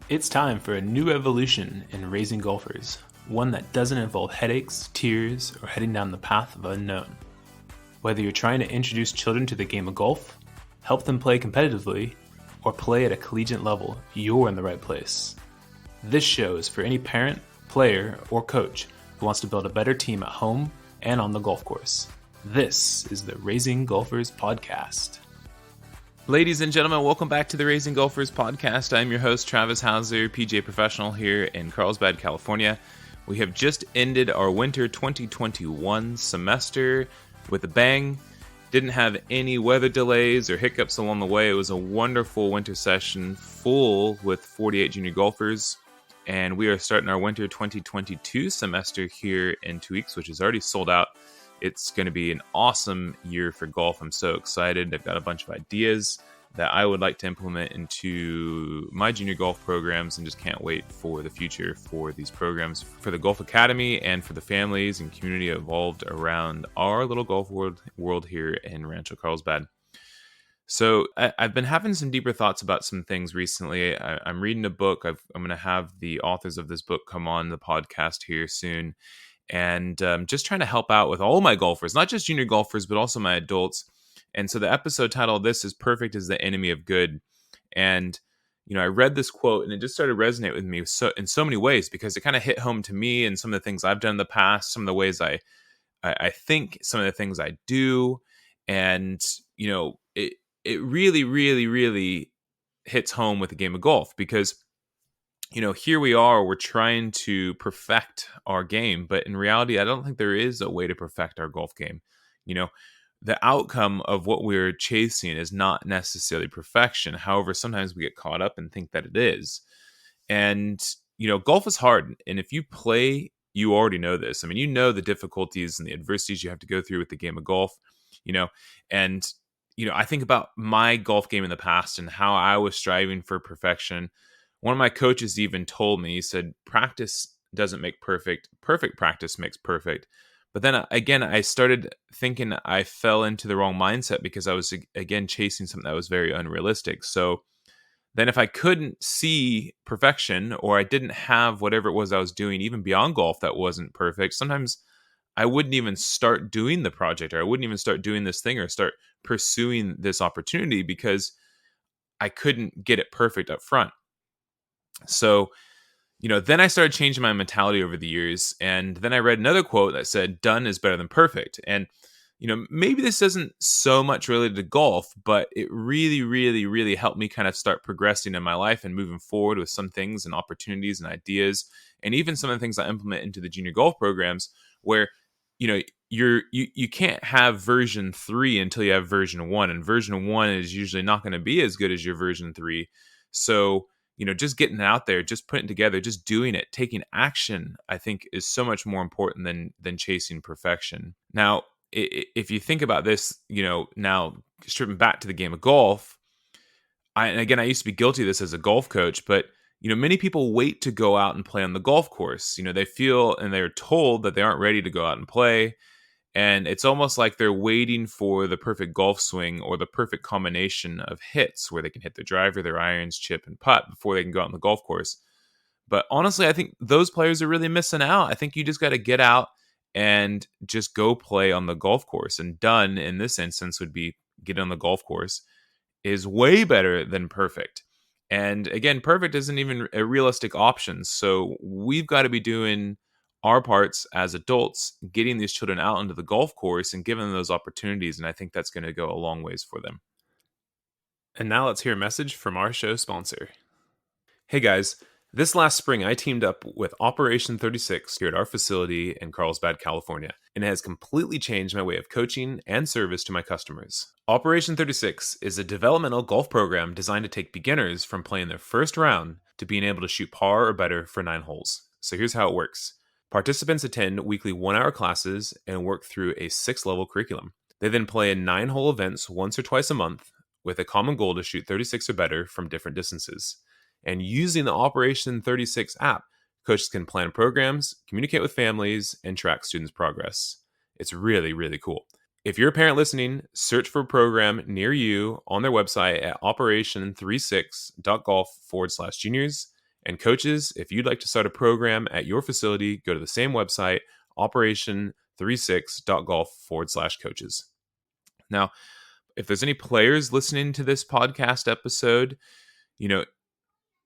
It's time for a new evolution in raising golfers, one that doesn't involve headaches, tears, or heading down the path of unknown. Whether you're trying to introduce children to the game of golf, help them play competitively, or play at a collegiate level, you're in the right place. This show is for any parent, player, or coach who wants to build a better team at home and on the golf course. This is the Raising Golfers Podcast. Ladies and gentlemen, welcome back to the Raising Golfers Podcast. I'm your host, Travis Hauser, PGA professional here in Carlsbad, California. We have just ended our winter 2021 semester with a bang. Didn't have any weather delays or hiccups along the way. It was a wonderful winter session full with 48 junior golfers. And we are starting our winter 2022 semester here in 2 weeks, which is already sold out. It's going to be an awesome year for golf. I'm so excited. I've got a bunch of ideas that I would like to implement into my junior golf programs and just can't wait for the future for these programs, for the Golf Academy and for the families and community involved around our little golf world here in Rancho Carlsbad. So I've been having some deeper thoughts about some things recently. I'm reading a book. I'm going to have the authors of this book come on the podcast here soon. And just trying to help out with all my golfers, not just junior golfers, but also my adults. And so the episode title of this is Perfect is the Enemy of Good. And, I read this quote and it just started resonating with me in so many ways because it kind of hit home to me and some of the things I've done in the past, some of the ways I think, some of the things I do. And, it really, really, really hits home with the game of golf because here we are, we're trying to perfect our game, but in reality, I don't think there is a way to perfect our golf game. The outcome of what we're chasing is not necessarily perfection. However, sometimes we get caught up and think that it is. And, golf is hard. And if you play, you already know this. I mean, the difficulties and the adversities you have to go through with the game of golf, and, I think about my golf game in the past and how I was striving for perfection. One of my coaches even told me, he said, practice doesn't make perfect. Perfect practice makes perfect. But then again, I started thinking I fell into the wrong mindset because I was, again, chasing something that was very unrealistic. So then if I couldn't see perfection or I didn't have whatever it was I was doing, even beyond golf, that wasn't perfect, sometimes I wouldn't even start doing the project or I wouldn't even start doing this thing or start pursuing this opportunity because I couldn't get it perfect up front. So, then I started changing my mentality over the years. And then I read another quote that said, done is better than perfect. And, maybe this isn't so much related to golf, but it really, really, really helped me kind of start progressing in my life and moving forward with some things and opportunities and ideas. And even some of the things I implement into the junior golf programs where, you can't have version 3 until you have version 1. And version 1 is usually not going to be as good as your version 3. So, just getting out there, just putting it together, just doing it, taking action, I think is so much more important than chasing perfection. Now, if you think about this, now stripping back to the game of golf, and again, I used to be guilty of this as a golf coach, but many people wait to go out and play on the golf course. They feel and they're told that they aren't ready to go out and play. And it's almost like they're waiting for the perfect golf swing or the perfect combination of hits where they can hit their driver, their irons, chip, and putt before they can go out on the golf course. But honestly, I think those players are really missing out. I think you just got to get out and just go play on the golf course. And done in this instance would be get on the golf course is way better than perfect. And again, perfect isn't even a realistic option. So we've got to be doing our parts as adults, getting these children out into the golf course and giving them those opportunities. And I think that's going to go a long ways for them. And now let's hear a message from our show sponsor. Hey guys, this last spring I teamed up with Operation 36 here at our facility in Carlsbad, California, and it has completely changed my way of coaching and service to my customers. Operation 36 is a developmental golf program designed to take beginners from playing their first round to being able to shoot par or better for 9 holes. So here's how it works. Participants attend weekly 1-hour classes and work through a 6-level curriculum. They then play in 9-hole events once or twice a month with a common goal to shoot 36 or better from different distances. And using the Operation 36 app, coaches can plan programs, communicate with families, and track students' progress. It's really, really cool. If you're a parent listening, search for a program near you on their website at operation36.golf/juniors And coaches, if you'd like to start a program at your facility, go to the same website, operation36.golf/coaches. Now, if there's any players listening to this podcast episode, you know,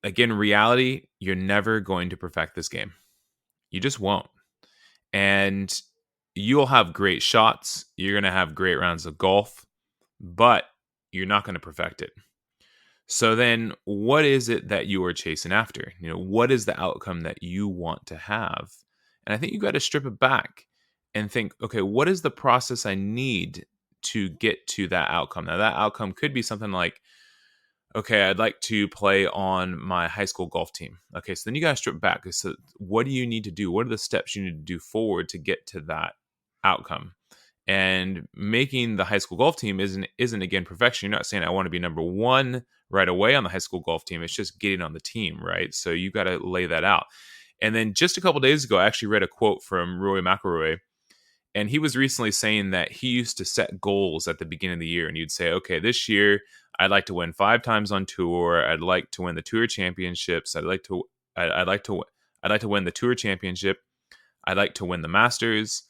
again, reality, you're never going to perfect this game. You just won't. And you'll have great shots. You're going to have great rounds of golf, but you're not going to perfect it. So then what is it that you are chasing after? What is the outcome that you want to have? And I think you got to strip it back and think, okay, what is the process I need to get to that outcome? Now, that outcome could be something like, okay, I'd like to play on my high school golf team. Okay, so then you got to strip back. So what do you need to do? What are the steps you need to do forward to get to that outcome? And making the high school golf team isn't again perfection. You're not saying I want to be number one right away on the high school golf team. It's just getting on the team, right? So you got to lay that out. And then just a couple days ago, I actually read a quote from Rory McIlroy, and he was recently saying that he used to set goals at the beginning of the year, and you'd say, okay, this year I'd like to win 5 times on tour. I'd like to win the tour championships. I'd like to win the tour championship. I'd like to win the Masters.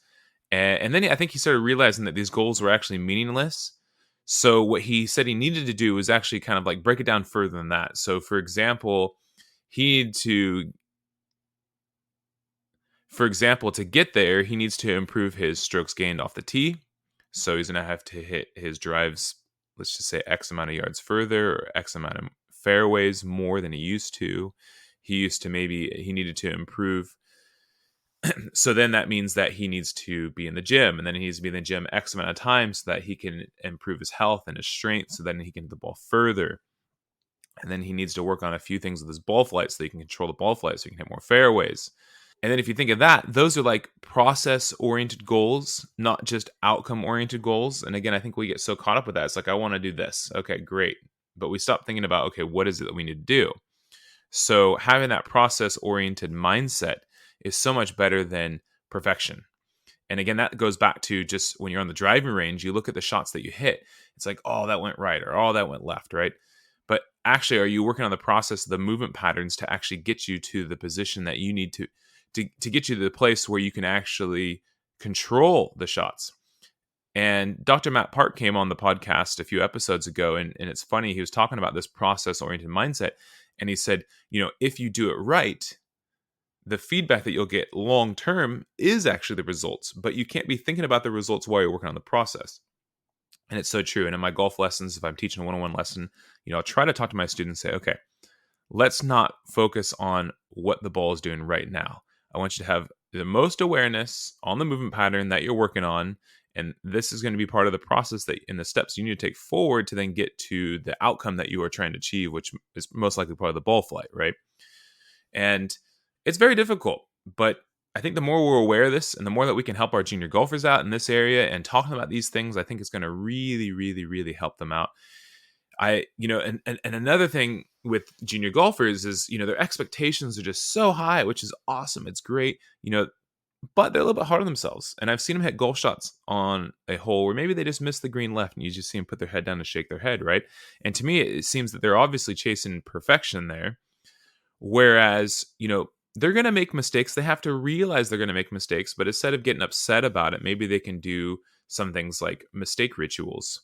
And then I think he started realizing that these goals were actually meaningless. So what he said he needed to do was actually kind of like break it down further than that. So for example, he needed to to get there, he needs to improve his strokes gained off the tee. So he's going to have to hit his drives, let's just say X amount of yards further or X amount of fairways more than he used to. He needed to improve. So then that means that he needs to be in the gym, and then he needs to be in the gym X amount of times so that he can improve his health and his strength, so then he can hit the ball further. And then he needs to work on a few things with his ball flight so he can control the ball flight so he can hit more fairways. And then if you think of that, those are like process-oriented goals, not just outcome-oriented goals. And again, I think we get so caught up with that. It's like, I want to do this. Okay, great. But we stop thinking about, okay, what is it that we need to do? So having that process-oriented mindset is so much better than perfection. And again, that goes back to just when you're on the driving range, you look at the shots that you hit. It's like, oh, that went right, or oh, that went left, right? But actually, are you working on the process, the movement patterns to actually get you to the position that you need to get you to the place where you can actually control the shots? And Dr. Matt Park came on the podcast a few episodes ago, and it's funny, he was talking about this process-oriented mindset, and he said, if you do it right, the feedback that you'll get long term is actually the results, but you can't be thinking about the results while you're working on the process. And it's so true. And in my golf lessons, if I'm teaching a one-on-one lesson, I'll try to talk to my students and say, okay, let's not focus on what the ball is doing right now. I want you to have the most awareness on the movement pattern that you're working on. And this is going to be part of the process that in the steps you need to take forward to then get to the outcome that you are trying to achieve, which is most likely part of the ball flight, right? And it's very difficult, but I think the more we're aware of this and the more that we can help our junior golfers out in this area and talking about these things, I think it's going to really, really, really help them out. And another thing with junior golfers is, their expectations are just so high, which is awesome. It's great, but they're a little bit hard on themselves. And I've seen them hit golf shots on a hole where maybe they just miss the green left and you just see them put their head down and shake their head, right? And to me, it seems that they're obviously chasing perfection there. Whereas, they're going to make mistakes. They have to realize they're going to make mistakes, but instead of getting upset about it, maybe they can do some things like mistake rituals.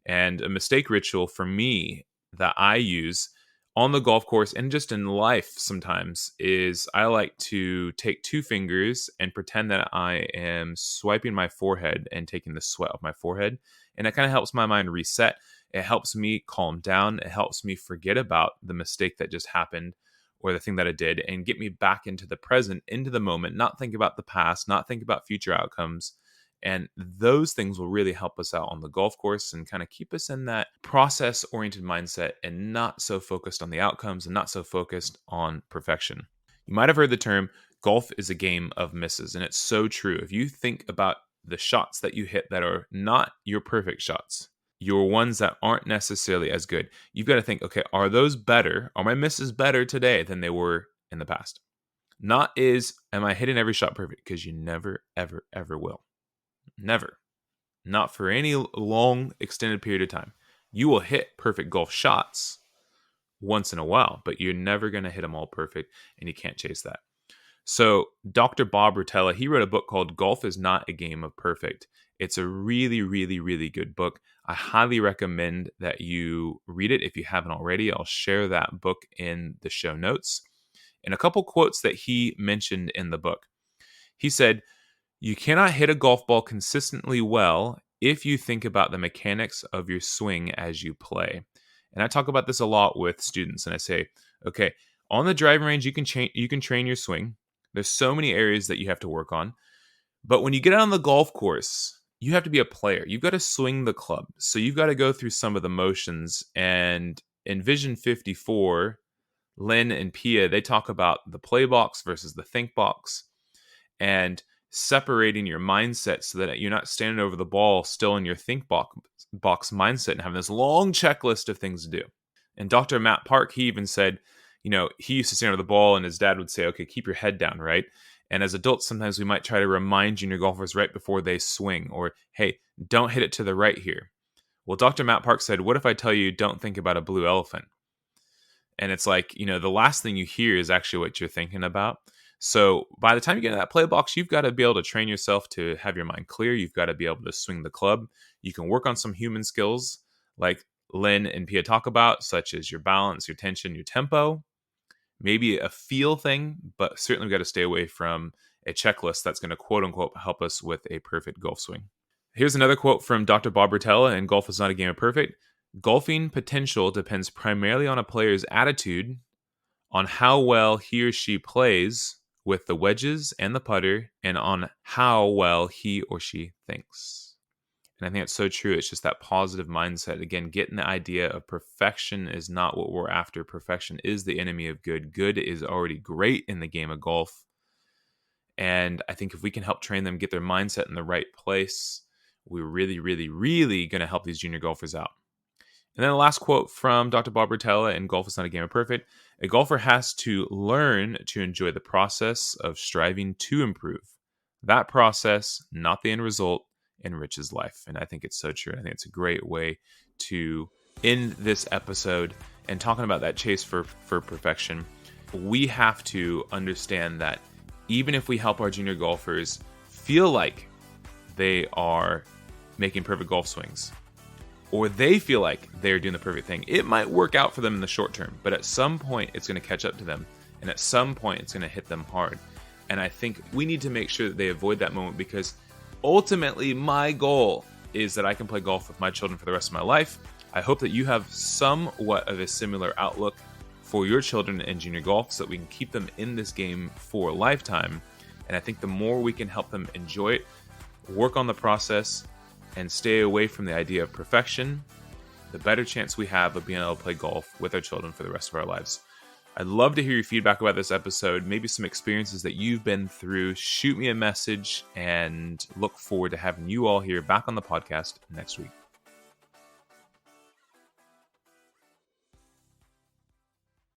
And a mistake ritual for me that I use on the golf course and just in life sometimes is I like to take 2 fingers and pretend that I am swiping my forehead and taking the sweat off my forehead. And it kind of helps my mind reset. It helps me calm down. It helps me forget about the mistake that just happened or the thing that I did and get me back into the present, into the moment, not think about the past, not think about future outcomes. And those things will really help us out on the golf course and kind of keep us in that process oriented mindset and not so focused on the outcomes and not so focused on perfection. You might have heard the term golf is a game of misses, and it's so true. If you think about the shots that you hit that are not your perfect shots, your ones that aren't necessarily as good, you've got to think, okay, are those better? Are my misses better today than they were in the past? Not am I hitting every shot perfect? Because you never, ever, ever will. Never. Not for any long extended period of time. You will hit perfect golf shots, once in a while, but you're never going to hit them all perfect, and you can't chase that. So Dr. Bob Rotella, he wrote a book called Golf is Not a Game of Perfect. It's a really, really, really good book. I highly recommend that you read it if you haven't already. I'll share that book in the show notes. And a couple quotes that he mentioned in the book. He said, "You cannot hit a golf ball consistently well if you think about the mechanics of your swing as you play." And I talk about this a lot with students, and I say, okay, on the driving range, you can train your swing. There's so many areas that you have to work on. But when you get out on the golf course, you have to be a player. You've got to swing the club. So you've got to go through some of the motions. And in Vision 54, Lynn and Pia, they talk about the play box versus the think box, and separating your mindset so that you're not standing over the ball still in your box mindset and having this long checklist of things to do. And Dr. Matt Park, he even said, he used to stand over the ball and his dad would say, okay, keep your head down, right? And as adults, sometimes we might try to remind junior golfers right before they swing, or, hey, don't hit it to the right here. Well, Dr. Matt Park said, what if I tell you don't think about a blue elephant? And it's like, the last thing you hear is actually what you're thinking about. So by the time you get in that play box, you've got to be able to train yourself to have your mind clear. You've got to be able to swing the club. You can work on some human skills like Lynn and Pia talk about, such as your balance, your tension, your tempo, maybe a feel thing, but certainly we've got to stay away from a checklist that's going to quote unquote help us with a perfect golf swing. Here's another quote from Dr. Bob Rotella in Golf is Not a Game of Perfect. Golfing potential depends primarily on a player's attitude, on how well he or she plays with the wedges and the putter, and on how well he or she thinks. And I think it's so true. It's just that positive mindset. Again, getting the idea of perfection is not what we're after. Perfection is the enemy of good. Good is already great in the game of golf. And I think if we can help train them get their mindset in the right place, we're really, really, really going to help these junior golfers out. And then the last quote from Dr. Bob Rotella in Golf is Not a Game of Perfect. A golfer has to learn to enjoy the process of striving to improve. That process, not the end result, enriches life. And I think it's so true. I think it's a great way to end this episode and talking about that chase for perfection. We have to understand that even if we help our junior golfers feel like they are making perfect golf swings, or they feel like they're doing the perfect thing, it might work out for them in the short term, but at some point it's going to catch up to them, and at some point it's going to hit them hard. And I think we need to make sure that they avoid that moment, because ultimately my goal is that I can play golf with my children for the rest of my life. I hope that you have somewhat of a similar outlook for your children in junior golf so that we can keep them in this game for a lifetime. And I think the more we can help them enjoy it, work on the process, and stay away from the idea of perfection, the better chance we have of being able to play golf with our children for the rest of our lives. I'd love to hear your feedback about this episode, maybe some experiences that you've been through. Shoot me a message, and look forward to having you all here back on the podcast next week.